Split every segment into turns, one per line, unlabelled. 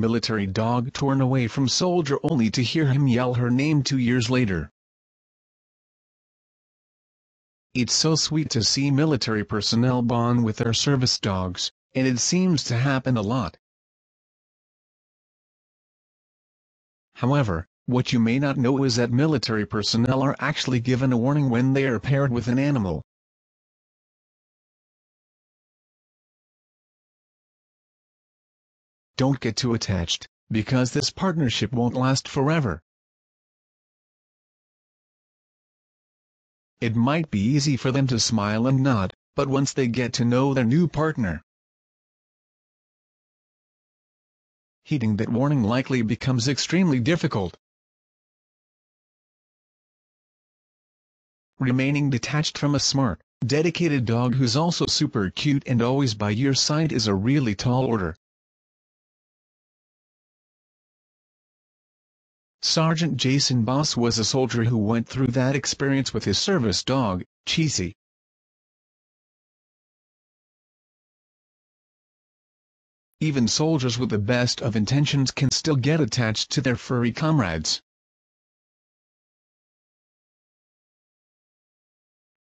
military dog torn away from soldier only to hear him yell her name 2 years later. It's so sweet to see military personnel bond with their service dogs, and it seems to happen a lot. However, what you may not know is that military personnel are actually given a warning when they are paired with an animal. Don't get too attached, because this partnership won't last forever. It might be easy for them to smile and nod, but once they get to know their new partner, heeding that warning likely becomes extremely difficult. Remaining detached from a smart, dedicated dog who's also super cute and always by your side is a really tall order. Sergeant Jason Boss was a soldier who went through that experience with his service dog, Cheesy. Even soldiers with the best of intentions can still get attached to their furry comrades.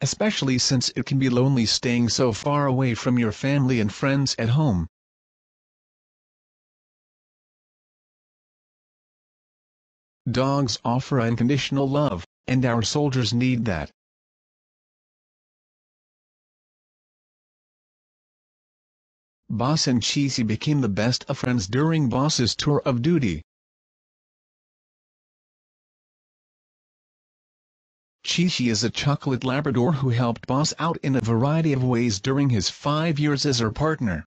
Especially since it can be lonely staying so far away from your family and friends at home. Dogs offer unconditional love, and our soldiers need that. Boss and Cheesy became the best of friends during Boss's tour of duty. Cheesy is a chocolate Labrador who helped Boss out in a variety of ways during his 5 years as her partner.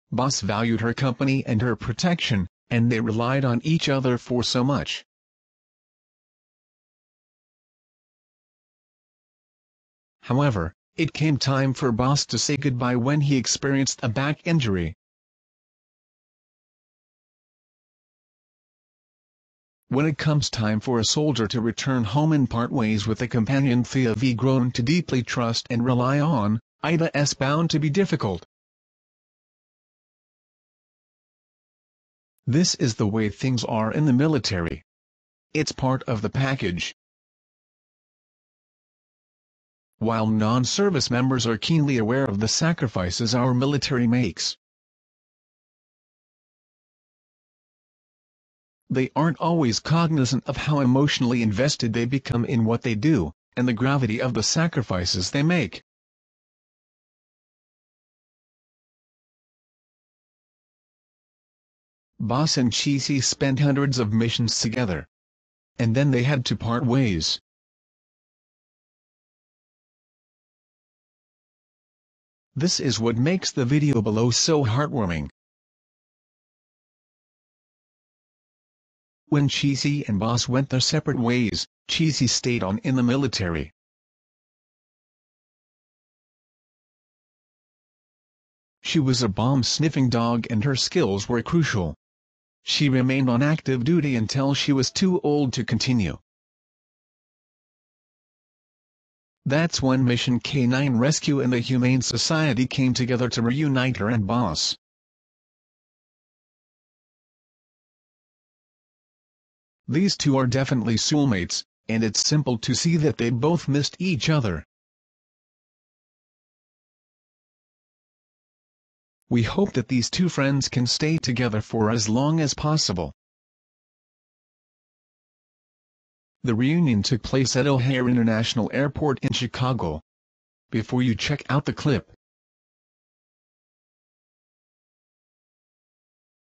Boss valued her company and her protection, and they relied on each other for so much. However, it came time for Boss to say goodbye when he experienced a back injury. When it comes time for a soldier to return home and part ways with a companion Thea V grown to deeply trust and rely on, it's bound to be difficult. This is the way things are in the military. It's part of the package. While non-service members are keenly aware of the sacrifices our military makes, they aren't always cognizant of how emotionally invested they become in what they do, and the gravity of the sacrifices they make. Boss and Cheesy spent hundreds of missions together. And then they had to part ways. This is what makes the video below so heartwarming. When Cheesy and Boss went their separate ways, Cheesy stayed on in the military. She was a bomb-sniffing dog and her skills were crucial. She remained on active duty until she was too old to continue. That's when Mission K9 Rescue and the Humane Society came together to reunite her and Boss. These two are definitely soulmates, and it's simple to see that they both missed each other. We hope that these two friends can stay together for as long as possible. The reunion took place at O'Hare International Airport in Chicago. Before you check out the clip,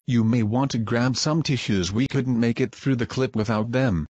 you may want to grab some tissues. We couldn't make it through the clip without them.